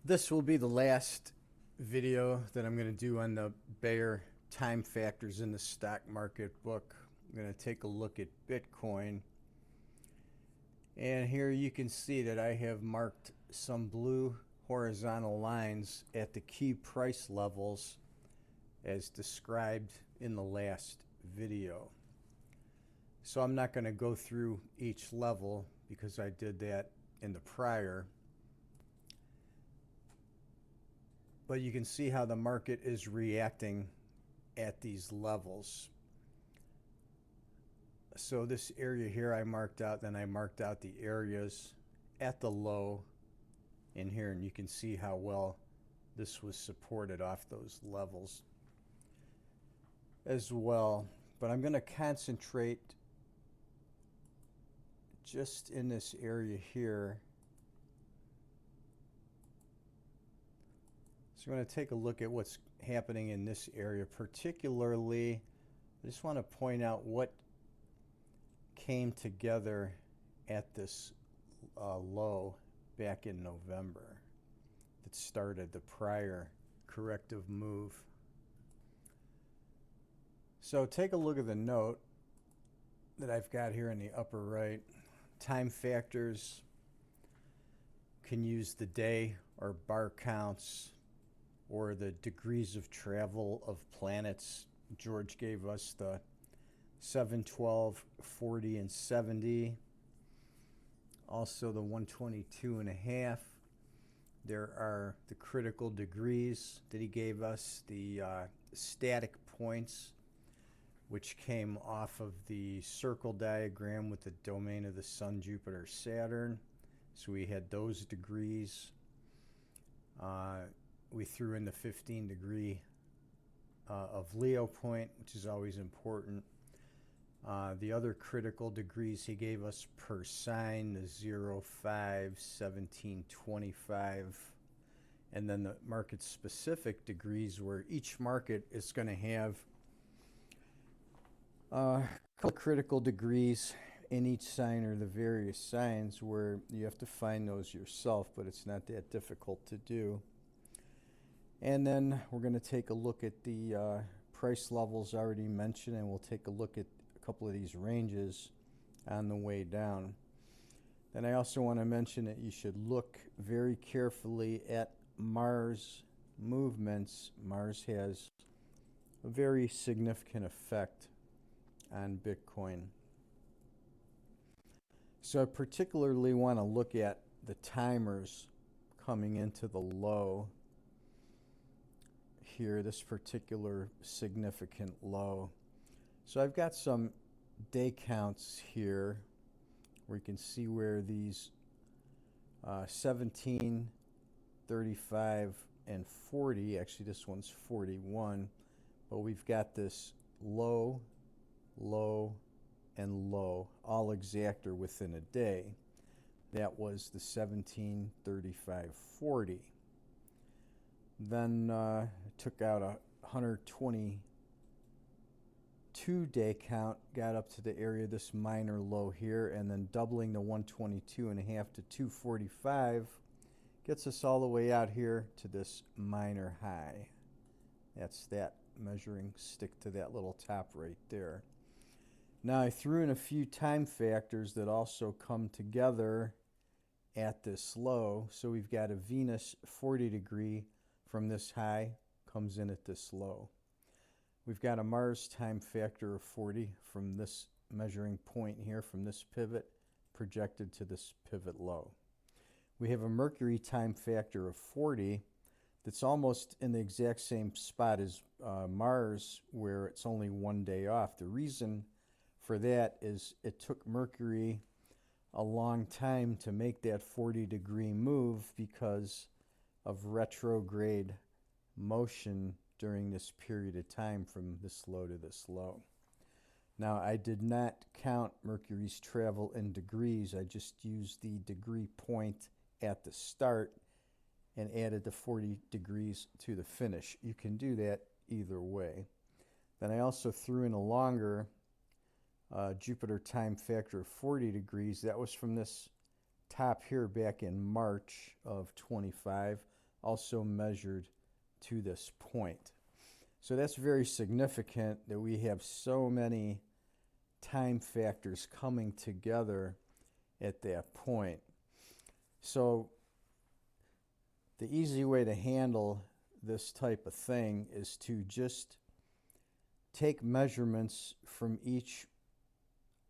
This will be the last video that I'm going to do on the Bayer time factors in the stock market book. I'm going to take a look at Bitcoin. And here you can see that I have marked some blue horizontal lines at the key price levels as described in the last video. So I'm not going to go through each level because I did that in the prior. But you can see how the market is reacting at these levels. So this area here I marked out, then I marked out the areas at the low in here, and you can see how well this was supported off those levels as well. But I'm going to concentrate just in this area here. So I'm going to take a look at what's happening in this area. Particularly, I just want to point out what came together at this low back in November that started the prior corrective move. So take a look at the note that I've got here in the upper right. Time factors can use the day or bar counts or the degrees of travel of planets. George gave us the 7, 12, 40, and 70. Also the 122.5. There are the critical degrees that he gave us, the static points, which came off of the circle diagram with the domain of the Sun, Jupiter, Saturn. So we had those degrees. We threw in the 15 degree of Leo point, which is always important. The other critical degrees he gave us per sign, the 0, 5, 17, 25, and then the market specific degrees where each market is going to have a couple critical degrees in each sign or the various signs where you have to find those yourself, but it's not that difficult to do. And then we're going to take a look at the price levels already mentioned, and we'll take a look at a couple of these ranges on the way down. Then I also want to mention that you should look very carefully at Mars movements. Mars has a very significant effect on Bitcoin. So I particularly want to look at the timers coming into the low here, this particular significant low. So I've got some day counts here where you can see where these 17, 35, and 40, actually this one's 41, but we've got this low, low, and low, all exact or within a day. That was the 17, 35, 40. Then took out a 122 day count, got up to the area, this minor low here, and then doubling the 122.5 to 245 gets us all the way out here to this minor high. That's that measuring stick to that little top right there. Now I threw in a few time factors that also come together at this low. So we've got a Venus 40 degree from this high, comes in at this low. We've got a Mars time factor of 40 from this measuring point here, from this pivot, projected to this pivot low. We have a Mercury time factor of 40 that's almost in the exact same spot as Mars, where it's only one day off. The reason for that is it took Mercury a long time to make that 40 degree move because of retrograde motion during this period of time from this low to this low. Now, I did not count Mercury's travel in degrees. I just used the degree point at the start and added the 40 degrees to the finish. You can do that either way. Then I also threw in a longer Jupiter time factor of 40 degrees. That was from this top here back in March of 25 also measured to this point. So that's very significant that we have so many time factors coming together at that point. So the easy way to handle this type of thing is to just take measurements from each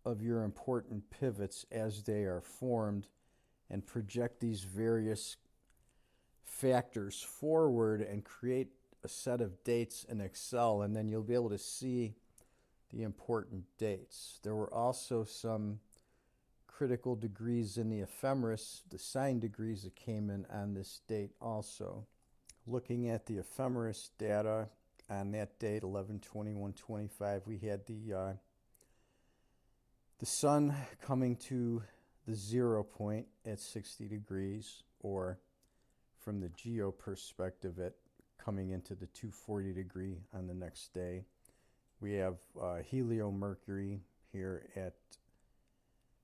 of your important pivots as they are formed and project these various factors forward and create a set of dates in Excel, and then you'll be able to see the important dates. There were also some critical degrees in the Ephemeris, the sine degrees that came in on this date also. Looking at the Ephemeris data on that date, 11/21/25, we had the sun coming to the 0 point at 60 degrees, or from the geo perspective at coming into the 240 degree on the next day. We have helio-Mercury here at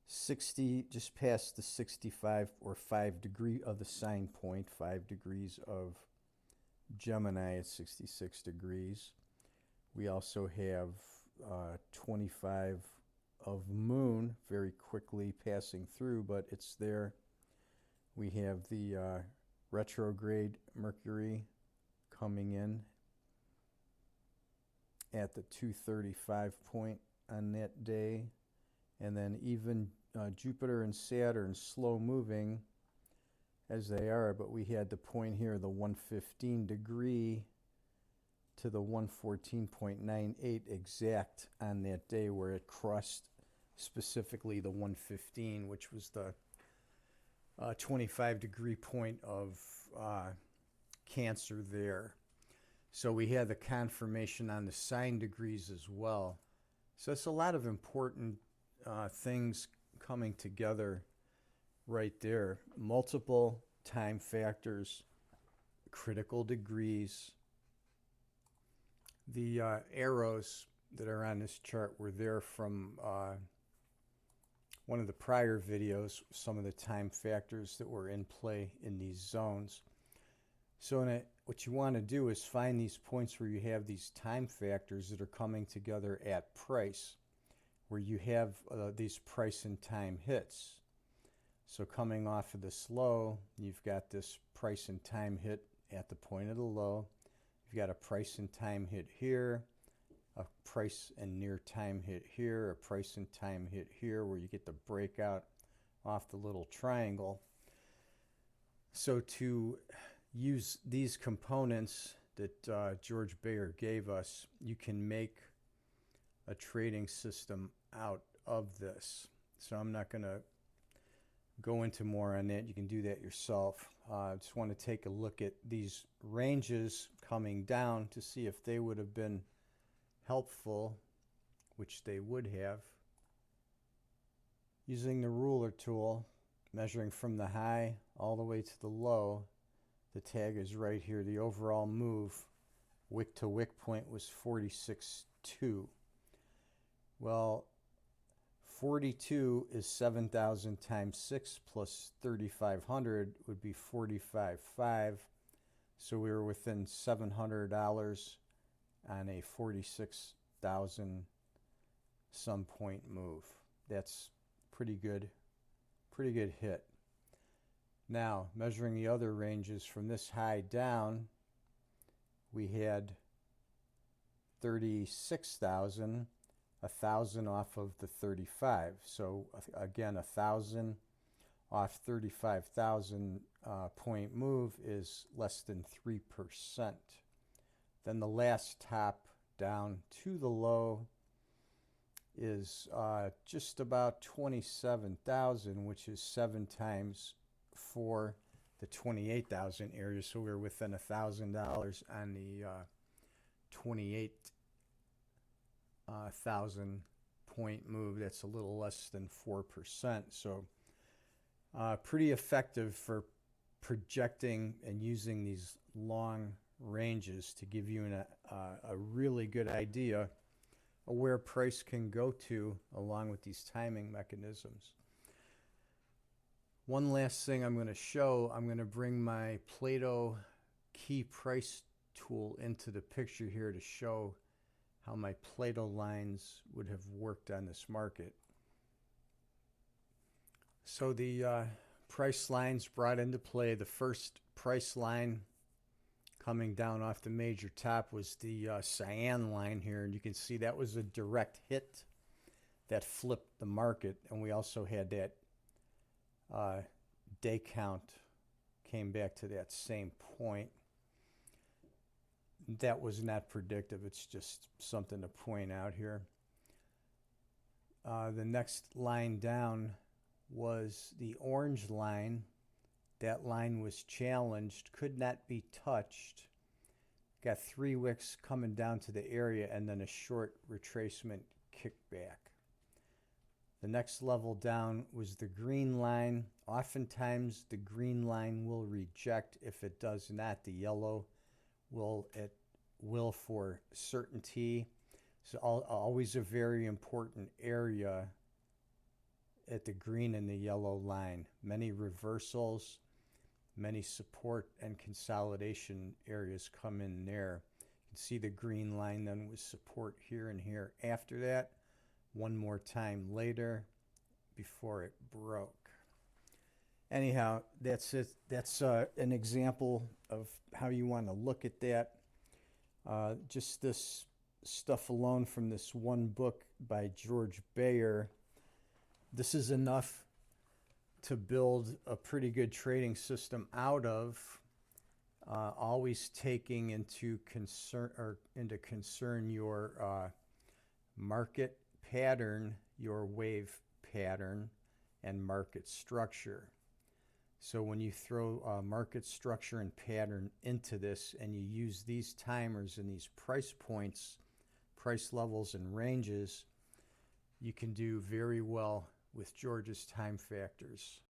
60, just past the 65 or 5 degree of the sine point, 5 degrees of Gemini at 66 degrees. We also have 25 of Moon very quickly passing through, but it's there. We have the retrograde Mercury coming in at the 235 point on that day. And then even Jupiter and Saturn slow moving as they are, but we had the point here, the 115 degree to the 114.98 exact on that day, where it crossed specifically the 115, which was the 25 degree point of Cancer there. So we had the confirmation on the sine degrees as well. So it's a lot of important things coming together right there. Multiple time factors, critical degrees. The arrows that are on this chart were there from one of the prior videos, some of the time factors that were in play in these zones. So what you want to do is find these points where you have these time factors that are coming together at price, where you have these price and time hits. So coming off of this low, you've got this price and time hit at the point of the low. You've got a price and time hit here, a price and near time hit here, a price and time hit here, where you get the breakout off the little triangle. So to use these components that George Bayer gave us, you can make a trading system out of this. So I'm not going to go into more on that. You can do that yourself. I just want to take a look at these ranges coming down to see if they would have been helpful, which they would have. Using the ruler tool, measuring from the high all the way to the low, the tag is right here. The overall move, wick to wick point, was 46.2. Well, 42 is 7,000 times 6 plus 3,500 would be 45.5. So we were within $700 on a 46,000 some point move. That's pretty good hit. Now, measuring the other ranges from this high down, we had 36,000, 1,000 off of the 35. So again, 1,000 off 35,000 point move is less than 3%. Then the last top down to the low is just about 27,000, which is 7 times for the 28,000 area. So we're within $1,000 on the 28,000 point move. That's a little less than 4%. So pretty effective for projecting and using these long ranges to give you a really good idea of where price can go to, along with these timing mechanisms. One last thing I'm going to show, I'm going to bring my Plato key price tool into the picture here to show how my Plato lines would have worked on this market. So the price lines brought into play. The first price line coming down off the major top was the cyan line here, and you can see that was a direct hit that flipped the market. And we also had that day count came back to that same point. That was not predictive. It's just something to point out here. The next line down was the orange line. That line was challenged, could not be touched. Got 3 wicks coming down to the area and then a short retracement kickback. The next level down was the green line. Oftentimes the green line will reject. If it does not, the yellow will for certainty. So always a very important area at the green and the yellow line. Many reversals, many support and consolidation areas come in there. You can see the green line then was support here and here. After that, one more time later before it broke. Anyhow, that's it. That's an example of how you want to look at that. Just this stuff alone from this one book by George Bayer. This is enough to build a pretty good trading system out of, always taking into concern your market pattern, your wave pattern, and market structure. So when you throw market structure and pattern into this and you use these timers and these price points, price levels and ranges, you can do very well with George's time factors.